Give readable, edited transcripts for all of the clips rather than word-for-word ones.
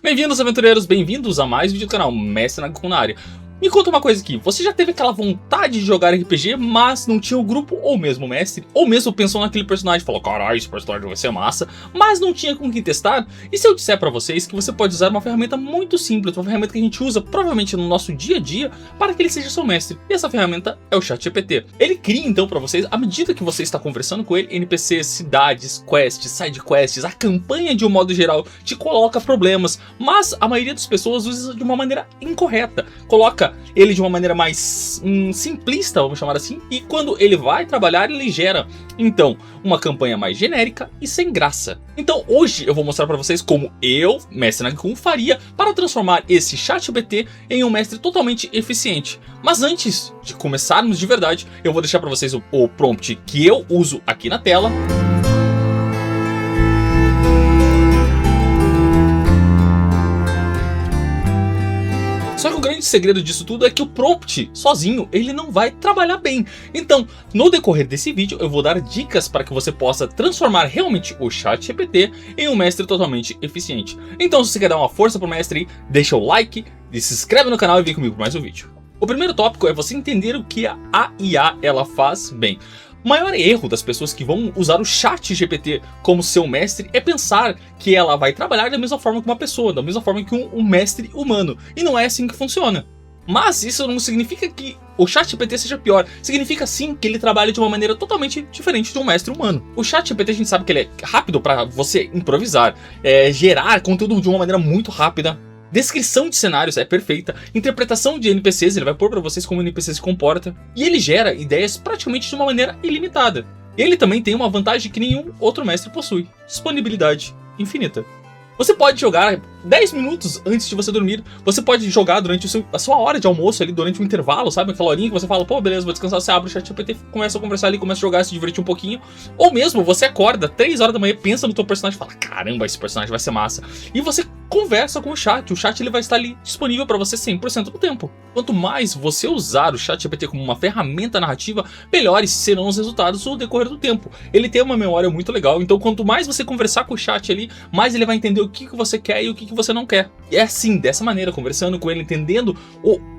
Bem-vindos, aventureiros, bem-vindos a mais um vídeo do canal Mestre Nagakun na área. Me conta uma coisa aqui, você já teve aquela vontade de jogar RPG, mas não tinha o grupo ou mesmo o mestre, ou mesmo pensou naquele personagem e falou, caralho, esse personagem vai ser massa, mas não tinha com quem testar? E se eu disser pra vocês que você pode usar uma ferramenta muito simples, uma ferramenta que a gente usa provavelmente no nosso dia a dia, para que ele seja seu mestre? E essa ferramenta é o ChatGPT. Ele cria então pra vocês, à medida que você está conversando com ele, NPCs, cidades, quests, side quests, a campanha de um modo geral te coloca problemas, mas a maioria das pessoas usa de uma maneira incorreta, coloca ele de uma maneira mais simplista, vamos chamar assim, e quando ele vai trabalhar, ele gera, então, uma campanha mais genérica e sem graça. Então hoje eu vou mostrar para vocês como eu, Mestre Nagakun, faria para transformar esse ChatGPT em um mestre totalmente eficiente. Mas antes de começarmos de verdade, eu vou deixar para vocês o prompt que eu uso aqui na tela. Só que o grande segredo disso tudo é que o prompt sozinho ele não vai trabalhar bem. Então, no decorrer desse vídeo eu vou dar dicas para que você possa transformar realmente o ChatGPT em um mestre totalmente eficiente. Então, se você quer dar uma força pro mestre, deixa o like, se inscreve no canal e vem comigo para mais um vídeo. O primeiro tópico é você entender o que a IA ela faz bem. O maior erro das pessoas que vão usar o ChatGPT como seu mestre é pensar que ela vai trabalhar da mesma forma que uma pessoa, da mesma forma que um mestre humano. E não é assim que funciona. Mas isso não significa que o ChatGPT seja pior. Significa sim que ele trabalha de uma maneira totalmente diferente de um mestre humano. O ChatGPT a gente sabe que ele é rápido para você improvisar, gerar conteúdo de uma maneira muito rápida. Descrição de cenários é perfeita, interpretação de NPCs, ele vai pôr pra vocês como o NPC se comporta, e ele gera ideias praticamente de uma maneira ilimitada. Ele também tem uma vantagem que nenhum outro mestre possui, disponibilidade infinita. Você pode jogar 10 minutos antes de você dormir, você pode jogar durante a sua hora de almoço ali, durante o intervalo, sabe? Aquela horinha que você fala, pô, beleza, vou descansar, você abre o ChatGPT, começa a conversar ali, começa a jogar, se divertir um pouquinho. Ou mesmo, você acorda 3 horas da manhã, pensa no teu personagem e fala, caramba, esse personagem vai ser massa. E você conversa com o chat ele vai estar ali disponível para você 100% do tempo. Quanto mais você usar o ChatGPT como uma ferramenta narrativa, melhores serão os resultados no decorrer do tempo. Ele tem uma memória muito legal, então quanto mais você conversar com o chat ali, mais ele vai entender o que você quer e o que você não quer. E é assim, dessa maneira, conversando com ele, entendendo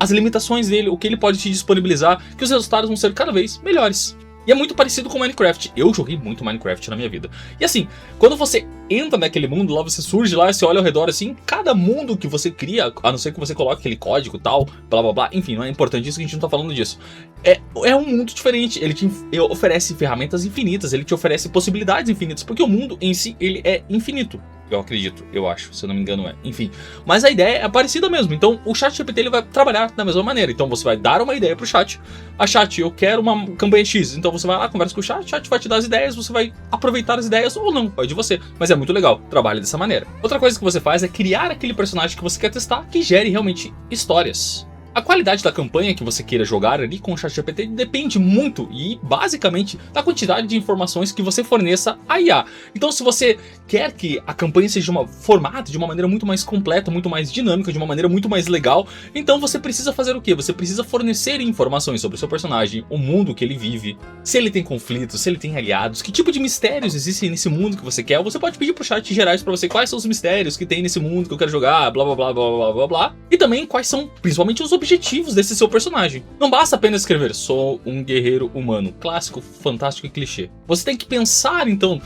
as limitações dele, o que ele pode te disponibilizar, que os resultados vão ser cada vez melhores. E é muito parecido com Minecraft. Eu joguei muito Minecraft na minha vida. E assim, quando você entra naquele mundo, lá você surge lá, você olha ao redor assim, cada mundo que você cria, a não ser que você coloque aquele código tal, blá blá blá, enfim, não é importante isso que a gente não tá falando disso. É um mundo diferente, ele te oferece ferramentas infinitas, ele te oferece possibilidades infinitas, porque o mundo em si, ele é infinito. Eu acredito, eu acho, se eu não me engano é. Enfim, mas a ideia é parecida mesmo. Então o ChatGPT ele vai trabalhar da mesma maneira. Então você vai dar uma ideia pro chat. A chat, eu quero uma campanha X. Então você vai lá, conversa com o chat vai te dar as ideias, você vai aproveitar as ideias ou não, vai de você. Mas é muito legal, trabalhe dessa maneira. Outra coisa que você faz é criar aquele personagem que você quer testar que gere realmente histórias. A qualidade da campanha que você queira jogar ali com o ChatGPT depende muito e basicamente da quantidade de informações que você forneça à IA. Então se você quer que a campanha seja formada de uma maneira muito mais completa, muito mais dinâmica, de uma maneira muito mais legal, então você precisa fazer o quê? Você precisa fornecer informações sobre o seu personagem, o mundo que ele vive, se ele tem conflitos, se ele tem aliados, que tipo de mistérios existem nesse mundo que você quer. Você pode pedir pro chat gerar isso pra você, quais são os mistérios que tem nesse mundo que eu quero jogar, blá blá blá blá blá blá blá. E também quais são principalmente os objetivos desse seu personagem. Não basta apenas escrever, sou um guerreiro humano, clássico, fantástico e clichê. Você tem que pensar então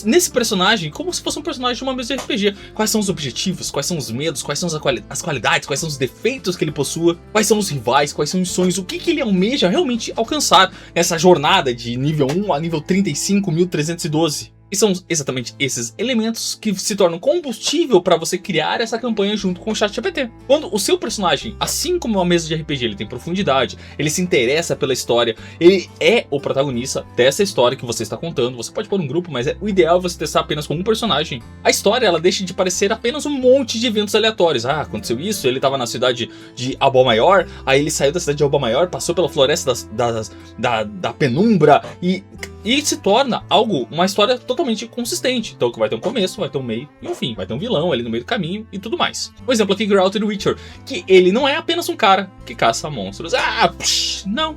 nesse personagem como se fosse um personagem de uma mesa de RPG. Quais são os objetivos, quais são os medos, quais são as qualidades, quais são os defeitos que ele possua, quais são os rivais, quais são os sonhos, o que ele almeja realmente alcançar nessa jornada de nível 1 a nível 35.312. E são exatamente esses elementos que se tornam combustível para você criar essa campanha junto com o ChatGPT. Quando o seu personagem, assim como uma mesa de RPG, ele tem profundidade, ele se interessa pela história, ele é o protagonista dessa história que você está contando. Você pode pôr um grupo, mas o ideal é você testar apenas com um personagem. A história ela deixa de parecer apenas um monte de eventos aleatórios. Ah, aconteceu isso, ele estava na cidade de Alba Maior, aí ele saiu da cidade de Alba Maior, passou pela floresta da penumbra e E se torna algo, uma história totalmente consistente. Então que vai ter um começo, vai ter um meio e um fim. Vai ter um vilão ali no meio do caminho e tudo mais. Um exemplo aqui, Geralt do Witcher, que ele não é apenas um cara que caça monstros. Não.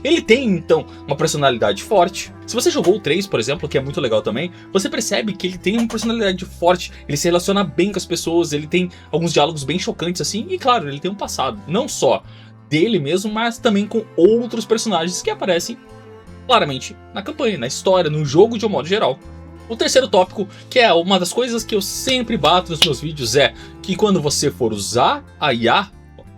Ele tem, então, uma personalidade forte. Se você jogou o 3, por exemplo, que é muito legal também, você percebe que ele tem uma personalidade forte, ele se relaciona bem com as pessoas, ele tem alguns diálogos bem chocantes assim, e claro, ele tem um passado, não só dele mesmo, mas também com outros personagens que aparecem claramente na campanha, na história, no jogo de um modo geral. O terceiro tópico, que é uma das coisas que eu sempre bato nos meus vídeos, é que quando você for usar a IA,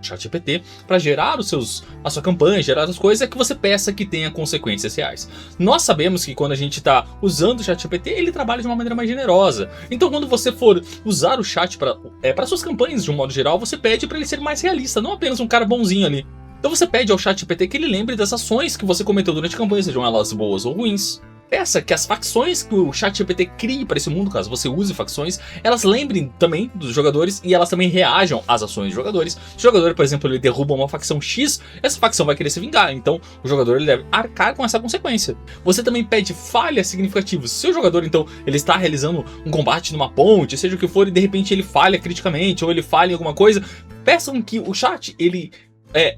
ChatGPT, para gerar a sua campanha, gerar as coisas, é que você peça que tenha consequências reais. Nós sabemos que quando a gente está usando o ChatGPT, ele trabalha de uma maneira mais generosa. Então quando você for usar o chat para suas campanhas de um modo geral, você pede para ele ser mais realista, não apenas um cara bonzinho ali. Então você pede ao ChatGPT que ele lembre das ações que você cometeu durante a campanha, sejam elas boas ou ruins. Peça que as facções que o ChatGPT crie para esse mundo, caso você use facções, elas lembrem também dos jogadores e elas também reajam às ações dos jogadores. Se o jogador, por exemplo, ele derruba uma facção X, essa facção vai querer se vingar, então o jogador ele deve arcar com essa consequência. Você também pede falhas significativas. Se o jogador, então, ele está realizando um combate numa ponte, seja o que for, e de repente ele falha criticamente ou ele falha em alguma coisa, peçam que o chat, ele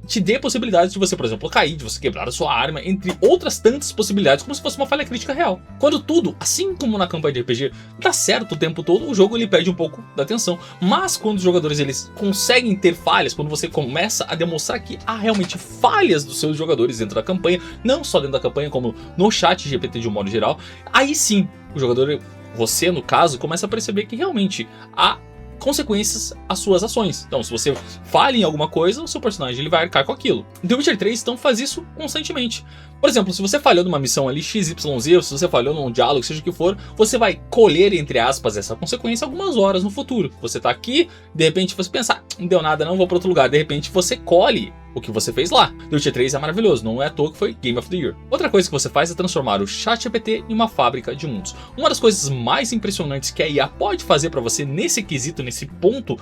te dê possibilidades de você, por exemplo, cair, de você quebrar a sua arma, entre outras tantas possibilidades, como se fosse uma falha crítica real. Quando tudo, assim como na campanha de RPG, dá certo o tempo todo, o jogo ele perde um pouco da atenção. Mas quando os jogadores eles conseguem ter falhas, quando você começa a demonstrar que há realmente falhas dos seus jogadores dentro da campanha, não só dentro da campanha, como no chat GPT de um modo geral, aí sim, o jogador, você no caso, começa a perceber que realmente há consequências às suas ações. Então, se você falha em alguma coisa, o seu personagem ele vai arcar com aquilo. The Witcher 3 então faz isso constantemente. Por exemplo, se você falhou numa missão ali XYZ, se você falhou num diálogo, seja o que for, você vai colher, entre aspas, essa consequência algumas horas no futuro. Você tá aqui, de repente você pensa, não deu nada não, vou para outro lugar. De repente você colhe o que você fez lá. The Witcher 3 é maravilhoso, não é à toa que foi Game of the Year. Outra coisa que você faz é transformar o ChatGPT em uma fábrica de mundos. Uma das coisas mais impressionantes que a IA pode fazer para você nesse quesito, nesse ponto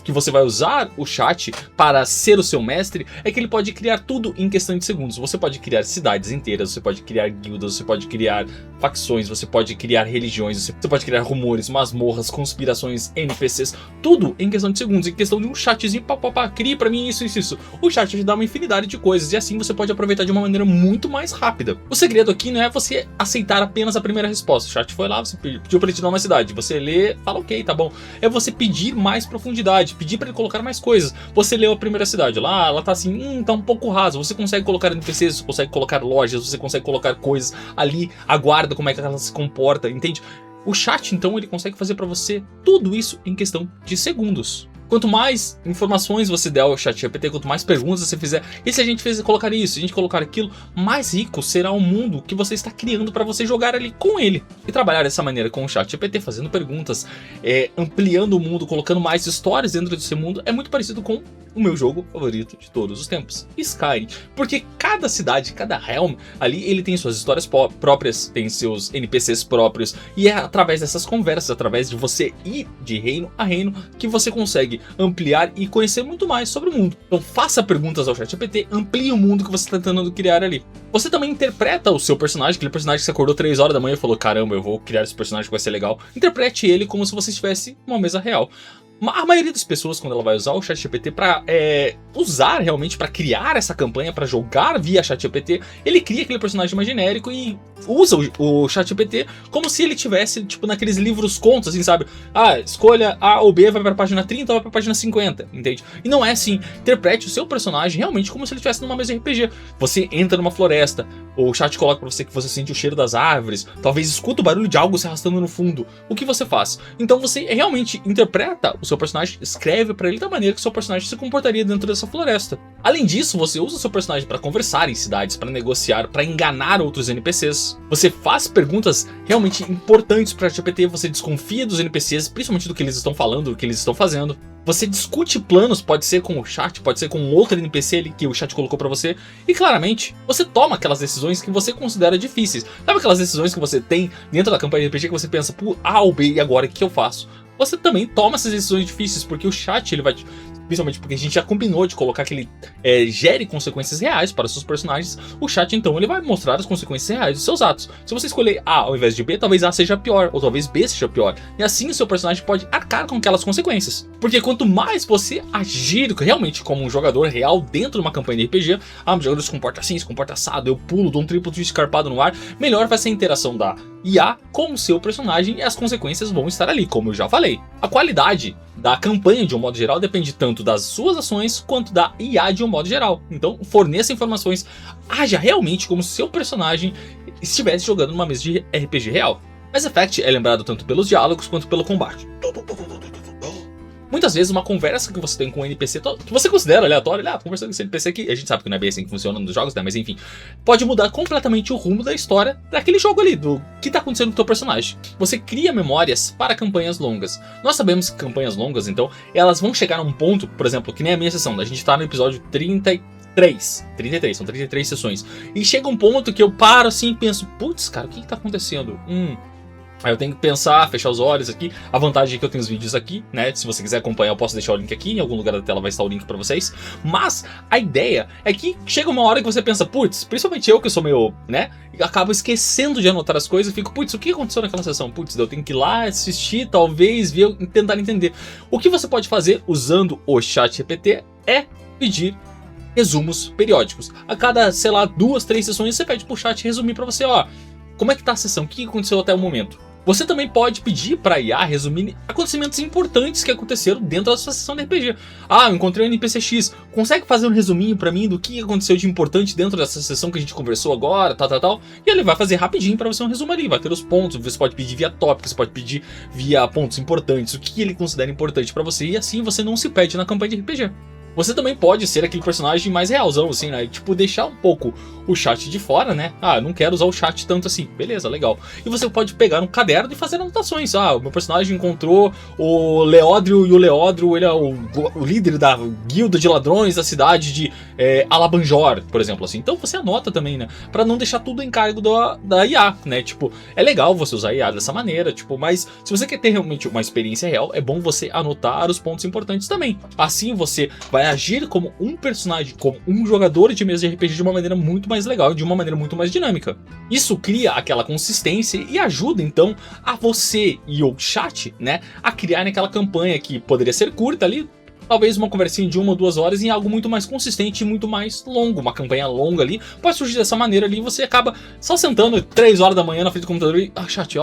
que você vai usar o chat para ser o seu mestre, é que ele pode criar tudo em questão de segundos. Você pode criar cidades inteiras, você pode criar guildas, você pode criar facções, você pode criar religiões, você pode criar rumores, masmorras, conspirações, NPCs, tudo em questão de segundos, em questão de um chatzinho, crie pra mim isso. O chat te dá uma infinidade de coisas e assim você pode aproveitar de uma maneira muito mais rápida. O segredo aqui não é você aceitar apenas a primeira resposta. O chat foi lá, você pediu pra ele te dar uma cidade, você lê, fala ok, tá bom. É você pedir mais profundidade, pedir pra ele colocar mais coisas. Você leu a primeira cidade lá, ela tá assim, tá um pouco rasa. Você consegue colocar NPCs, você consegue colocar lojas, você consegue colocar coisas ali, aguarda como é que ela se comporta, entende? O chat então ele consegue fazer pra você tudo isso em questão de segundos. Quanto mais informações você der ao ChatGPT, quanto mais perguntas você fizer, e se a gente colocar isso, se a gente colocar aquilo, mais rico será o mundo que você está criando para você jogar ali com ele. E trabalhar dessa maneira com o ChatGPT, fazendo perguntas, ampliando o mundo, colocando mais histórias dentro desse mundo, é muito parecido com o meu jogo favorito de todos os tempos, Skyrim. Porque cada cidade, cada realm, ali ele tem suas histórias próprias, tem seus NPCs próprios, e é através dessas conversas, através de você ir de reino a reino, que você consegue ampliar e conhecer muito mais sobre o mundo. Então faça perguntas ao ChatGPT, amplie o mundo que você está tentando criar ali. Você também interpreta o seu personagem, aquele personagem que você acordou 3 horas da manhã e falou, caramba, eu vou criar esse personagem que vai ser legal. Interprete ele como se você estivesse numa mesa real. A maioria das pessoas, quando ela vai usar o ChatGPT para usar realmente, para criar essa campanha, para jogar via ChatGPT, ele cria aquele personagem mais genérico e usa o ChatGPT como se ele tivesse, tipo, naqueles livros contos, assim, sabe? Ah, escolha A ou B, vai para a página 30 ou vai para a página 50, entende? E não é assim. Interprete o seu personagem realmente como se ele estivesse numa mesa RPG. Você entra numa floresta, o chat coloca para você que você sente o cheiro das árvores, talvez escuta o barulho de algo se arrastando no fundo. O que você faz? Então você realmente interpreta o seu personagem, escreve para ele da maneira que o seu personagem se comportaria dentro dessa floresta. Além disso, você usa o seu personagem para conversar em cidades, para negociar, para enganar outros NPCs. Você faz perguntas realmente importantes para o GPT, você desconfia dos NPCs, principalmente do que eles estão falando, do que eles estão fazendo. Você discute planos, pode ser com o chat, pode ser com outro NPC ali que o chat colocou pra você. E claramente, você toma aquelas decisões que você considera difíceis. Sabe aquelas decisões que você tem dentro da campanha de RPG que você pensa, por A ou B, e agora o que eu faço? Você também toma essas decisões difíceis, porque o chat ele vai principalmente porque a gente já combinou de colocar que ele gere consequências reais para seus personagens, o chat então ele vai mostrar as consequências reais dos seus atos. Se você escolher A ao invés de B, talvez A seja pior, ou talvez B seja pior, e assim o seu personagem pode arcar com aquelas consequências. Porque quanto mais você agir realmente como um jogador real dentro de uma campanha de RPG, o jogador se comporta assim, se comporta assado, eu pulo, dou um triplo twist escarpado no ar, melhor vai ser a interação da IA com o seu personagem e as consequências vão estar ali, como eu já falei. A qualidade da campanha de um modo geral depende tanto das suas ações quanto da IA de um modo geral. Então forneça informações, haja realmente como se seu personagem estivesse jogando numa mesa de RPG real. Mass Effect é lembrado tanto pelos diálogos quanto pelo combate. Muitas vezes uma conversa que você tem com um NPC, que você considera aleatório, conversando com esse NPC aqui, a gente sabe que não é bem assim que funciona nos jogos, né, mas enfim, pode mudar completamente o rumo da história daquele jogo ali, do que tá acontecendo com o teu personagem. Você cria memórias para campanhas longas. Nós sabemos que campanhas longas, então, elas vão chegar a um ponto, por exemplo, que nem a minha sessão, a gente tá no episódio 33, são 33 sessões, e chega um ponto que eu paro assim e penso, putz, cara, o que tá acontecendo? Aí eu tenho que pensar, fechar os olhos aqui. A vantagem é que eu tenho os vídeos aqui, né? Se você quiser acompanhar, eu posso deixar o link aqui. Em algum lugar da tela vai estar o link pra vocês. Mas a ideia é que chega uma hora que você pensa, putz, principalmente eu que sou meio, né? Acabo esquecendo de anotar as coisas e fico, putz, o que aconteceu naquela sessão? Putz, eu tenho que ir lá assistir, talvez, ver, tentar entender. O que você pode fazer usando o ChatGPT é pedir resumos periódicos. A cada, sei lá, 2, 3 sessões você pede pro chat resumir pra você, ó, como é que tá a sessão, o que aconteceu até o momento. Você também pode pedir para a IA resumir acontecimentos importantes que aconteceram dentro da sua sessão de RPG. Eu encontrei um NPC X, consegue fazer um resuminho para mim do que aconteceu de importante dentro dessa sessão que a gente conversou agora, tal. E ele vai fazer rapidinho para você um resumo ali, vai ter os pontos, você pode pedir via tópico, você pode pedir via pontos importantes, o que ele considera importante para você, e assim você não se perde na campanha de RPG. Você também pode ser aquele personagem mais realzão, assim, né? Tipo, deixar um pouco o chat de fora, né? Eu não quero usar o chat tanto assim. Beleza, legal. E você pode pegar um caderno e fazer anotações. O meu personagem encontrou o Leódrio, e o Leódrio, ele é o líder da guilda de ladrões da cidade de Alabanjor, por exemplo, assim. Então você anota também, né? Pra não deixar tudo em cargo da IA, né? Tipo, é legal você usar a IA dessa maneira, tipo, mas se você quer ter realmente uma experiência real, é bom você anotar os pontos importantes também. Assim você vai agir como um personagem, como um jogador de mesa de RPG de uma maneira muito mais legal, de uma maneira muito mais dinâmica. Isso cria aquela consistência e ajuda então a você e o chat, né, a criar aquela campanha que poderia ser curta ali, talvez uma conversinha de 1 ou 2 horas em algo muito mais consistente e muito mais longo. Uma campanha longa ali pode surgir dessa maneira ali, você acaba só sentando 3 horas da manhã na frente do computador e, chat,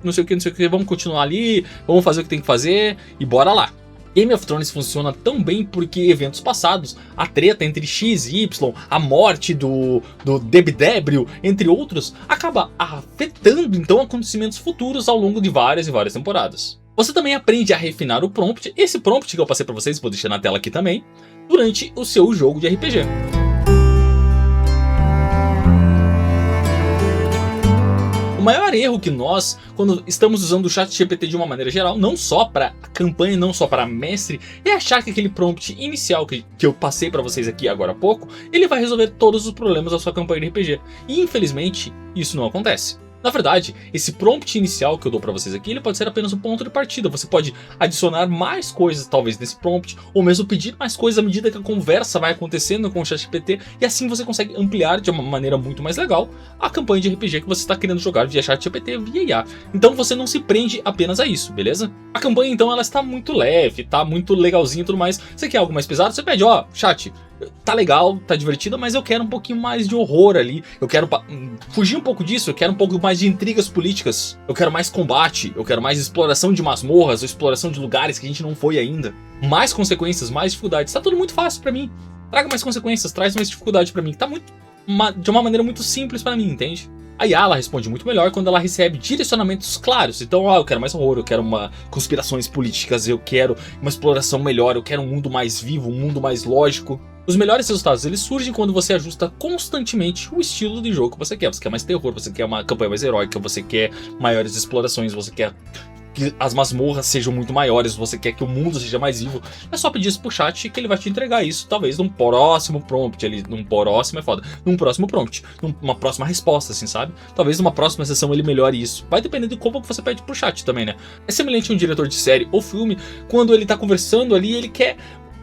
não sei o que, vamos continuar ali, vamos fazer o que tem que fazer e bora lá. Game of Thrones funciona tão bem porque eventos passados, a treta entre X e Y, a morte do Debdébrio, entre outros, acaba afetando então acontecimentos futuros ao longo de várias e várias temporadas. Você também aprende a refinar o prompt, esse prompt que eu passei para vocês, vou deixar na tela aqui também, durante o seu jogo de RPG. O maior erro que nós, quando estamos usando o ChatGPT de uma maneira geral, não só para campanha, não só para mestre, é achar que aquele prompt inicial que eu passei para vocês aqui agora há pouco, ele vai resolver todos os problemas da sua campanha de RPG. E infelizmente, isso não acontece. Na verdade, esse prompt inicial que eu dou pra vocês aqui, ele pode ser apenas um ponto de partida. Você pode adicionar mais coisas, talvez, nesse prompt, ou mesmo pedir mais coisas à medida que a conversa vai acontecendo com o ChatGPT, e assim você consegue ampliar de uma maneira muito mais legal a campanha de RPG que você está querendo jogar via ChatGPT, via IA. Então você não se prende apenas a isso, beleza? A campanha, então, ela está muito leve, tá muito legalzinha e tudo mais. Você quer algo mais pesado? Você pede, chat, tá legal, tá divertido, mas eu quero um pouquinho mais de horror ali. Eu quero fugir um pouco disso, eu quero um pouco mais de intrigas políticas. Eu quero mais combate, eu quero mais exploração de masmorras, ou exploração de lugares que a gente não foi ainda. Mais consequências, mais dificuldades. Tá tudo muito fácil pra mim. Traga mais consequências, traz mais dificuldade pra mim. Tá de uma maneira muito simples pra mim, entende? A IA, ela responde muito melhor quando ela recebe direcionamentos claros. Então, eu quero mais horror, eu quero conspirações políticas, eu quero uma exploração melhor, eu quero um mundo mais vivo, um mundo mais lógico. Os melhores resultados, eles surgem quando você ajusta constantemente o estilo de jogo que você quer. Você quer mais terror, você quer uma campanha mais heróica, você quer maiores explorações, você quer que as masmorras sejam muito maiores, você quer que o mundo seja mais vivo. É só pedir isso pro chat que ele vai te entregar isso, talvez num próximo prompt, num próximo prompt, numa próxima resposta, assim, sabe? Talvez numa próxima sessão ele melhore isso. Vai depender de como você pede pro chat também, né? É semelhante a um diretor de série ou filme, quando ele tá conversando ali, ele quer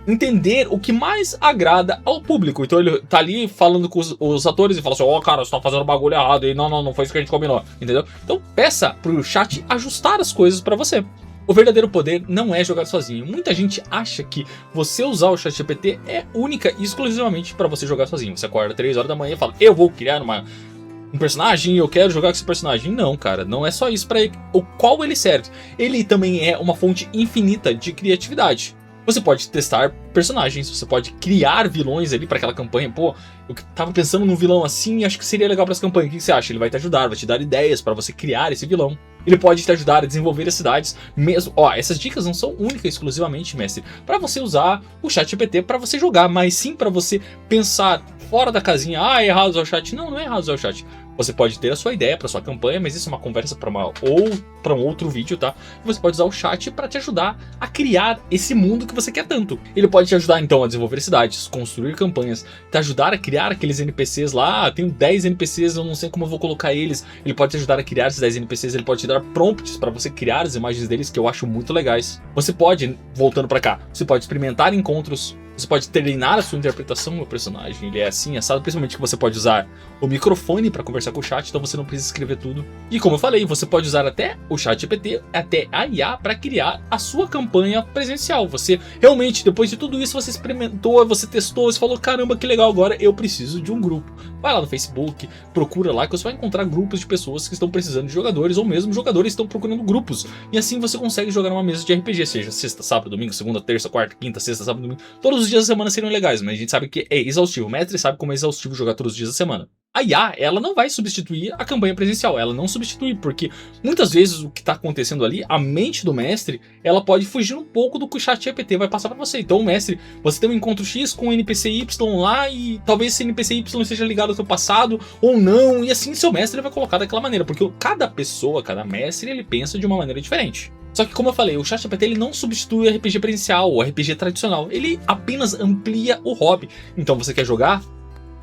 entender o que mais agrada ao público. Então ele tá ali falando com os atores e fala assim, ó, cara, você tá fazendo bagulho errado, e não foi isso que a gente combinou, entendeu? Então peça pro chat ajustar as coisas pra você. O verdadeiro poder não é jogar sozinho. Muita gente acha que você usar o ChatGPT é única e exclusivamente pra você jogar sozinho. Você acorda 3 horas da manhã e fala, eu vou criar um personagem, eu quero jogar com esse personagem. Não, cara, não é só isso pra ele. O qual ele serve? Ele também é uma fonte infinita de criatividade. Você pode testar personagens, você pode criar vilões ali para aquela campanha. Pô, eu tava pensando num vilão assim e acho que seria legal para essa campanha. O que você acha? Ele vai te ajudar, vai te dar ideias para você criar esse vilão. Ele pode te ajudar a desenvolver as cidades mesmo. Ó, essas dicas não são únicas exclusivamente, mestre, para você usar o ChatGPT para você jogar, mas sim para você pensar fora da casinha. Ah, é errado usar o chat. Não, não é errado usar o chat. Você pode ter a sua ideia para sua campanha, mas isso é uma conversa para um outro vídeo, tá? Você pode usar o chat para te ajudar a criar esse mundo que você quer tanto. Ele pode te ajudar então a desenvolver cidades, construir campanhas, te ajudar a criar aqueles NPCs lá. Tenho 10 NPCs, eu não sei como eu vou colocar eles. Ele pode te ajudar a criar esses 10 NPCs, ele pode te dar prompts para você criar as imagens deles, que eu acho muito legais. Você pode, voltando para cá, você pode experimentar encontros. Você pode treinar a sua interpretação do personagem, ele é assim, assado, principalmente que você pode usar o microfone para conversar com o chat, então você não precisa escrever tudo. E como eu falei, você pode usar até o ChatGPT, até a IA para criar a sua campanha presencial. Você realmente, depois de tudo isso, você experimentou, você testou, você falou, caramba, que legal, agora eu preciso de um grupo. Vai lá no Facebook, procura lá que você vai encontrar grupos de pessoas que estão precisando de jogadores, ou mesmo jogadores estão procurando grupos. E assim você consegue jogar numa mesa de RPG, seja sexta, sábado, domingo, segunda, terça, quarta, quinta, sexta, sábado, domingo, todos os dias da semana seriam legais, mas a gente sabe que é exaustivo. O mestre sabe como é exaustivo jogar todos os dias da semana. A IA, ela não vai substituir a campanha presencial, ela não substitui, porque muitas vezes o que está acontecendo ali, a mente do mestre, ela pode fugir um pouco do que o ChatGPT vai passar para você. Então, o mestre, você tem um encontro X com o NPC Y lá e talvez esse NPC Y esteja ligado ao seu passado ou não, e assim seu mestre vai colocar daquela maneira, porque cada pessoa, cada mestre, ele pensa de uma maneira diferente. Só que como eu falei, o ChatGPT ele não substitui o RPG presencial, o RPG tradicional, ele apenas amplia o hobby. Então você quer jogar?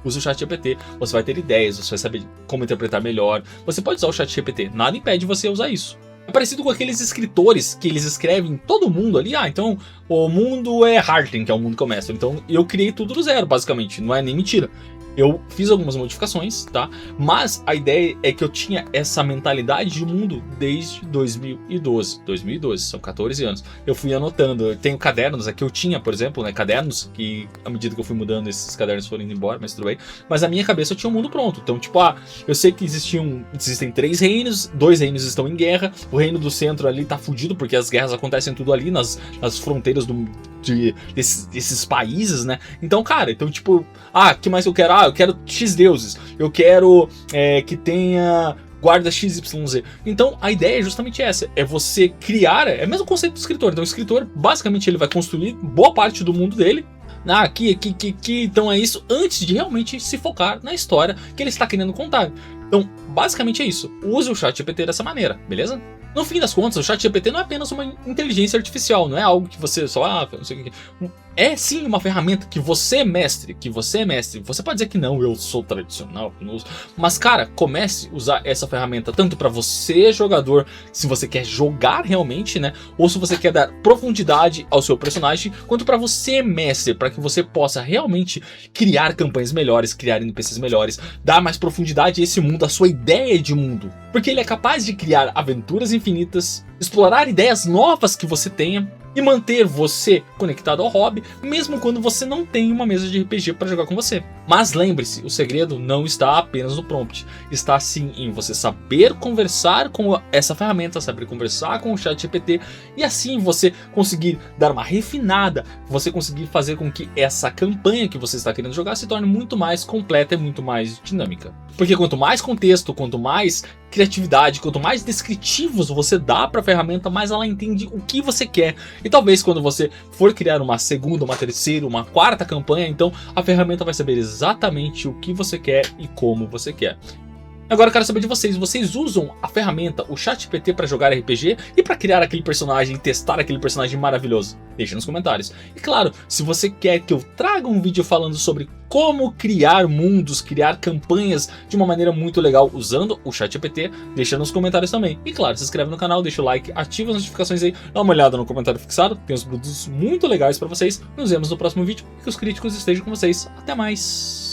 Use o ChatGPT, você vai ter ideias, você vai saber como interpretar melhor. Você pode usar o ChatGPT, nada impede você usar isso. É parecido com aqueles escritores que eles escrevem todo mundo ali. Ah, então o mundo é Harten, que é o mundo que eu mestro. Então eu criei tudo do zero, basicamente, não é nem mentira. Eu fiz algumas modificações, tá? Mas a ideia é que eu tinha essa mentalidade de mundo desde 2012. 2012, são 14 anos. Eu fui anotando, eu tenho cadernos aqui, eu tinha, por exemplo, né, cadernos, que à medida que eu fui mudando, esses cadernos foram indo embora, mas tudo bem. Mas na minha cabeça eu tinha um mundo pronto. Então, tipo, eu sei que existem 3 reinos, 2 reinos estão em guerra, o reino do centro ali tá fudido, porque as guerras acontecem tudo ali, nas fronteiras desses países, né? Então, cara, tipo, que mais eu quero? Eu quero X deuses, eu quero que tenha guarda XYZ. Então a ideia é justamente essa, é você criar, é o mesmo conceito do escritor. Então o escritor, basicamente, ele vai construir boa parte do mundo dele, aqui, então é isso, antes de realmente se focar na história que ele está querendo contar. Então, basicamente é isso, use o ChatGPT dessa maneira, beleza? No fim das contas, o ChatGPT não é apenas uma inteligência artificial, não é algo que você só, não sei o que. É sim uma ferramenta que você é mestre, Você pode dizer que não, eu sou tradicional, eu não uso. Mas cara, comece a usar essa ferramenta tanto para você, jogador, se você quer jogar realmente, né? Ou se você quer dar profundidade ao seu personagem, quanto para você, mestre, para que você possa realmente criar campanhas melhores, criar NPCs melhores, dar mais profundidade a esse mundo, a sua ideia de mundo. Porque ele é capaz de criar aventuras infinitas, explorar ideias novas que você tenha e manter você conectado ao hobby, mesmo quando você não tem uma mesa de RPG para jogar com você. Mas lembre-se, o segredo não está apenas no prompt, está sim em você saber conversar com essa ferramenta, saber conversar com o ChatGPT e assim você conseguir dar uma refinada, você conseguir fazer com que essa campanha que você está querendo jogar se torne muito mais completa e muito mais dinâmica. Porque quanto mais contexto, quanto mais criatividade, quanto mais descritivos você dá para a ferramenta, mais ela entende o que você quer. E talvez quando você for criar uma segunda, uma terceira, uma quarta campanha, então a ferramenta vai saber exatamente o que você quer e como você quer. Agora eu quero saber de vocês, vocês usam a ferramenta, o ChatGPT, para jogar RPG e para criar aquele personagem, testar aquele personagem maravilhoso? Deixa nos comentários. E claro, se você quer que eu traga um vídeo falando sobre como criar mundos, criar campanhas de uma maneira muito legal usando o ChatGPT, deixa nos comentários também. E claro, se inscreve no canal, deixa o like, ativa as notificações aí, dá uma olhada no comentário fixado, tem uns produtos muito legais para vocês. Nos vemos no próximo vídeo, que os críticos estejam com vocês. Até mais!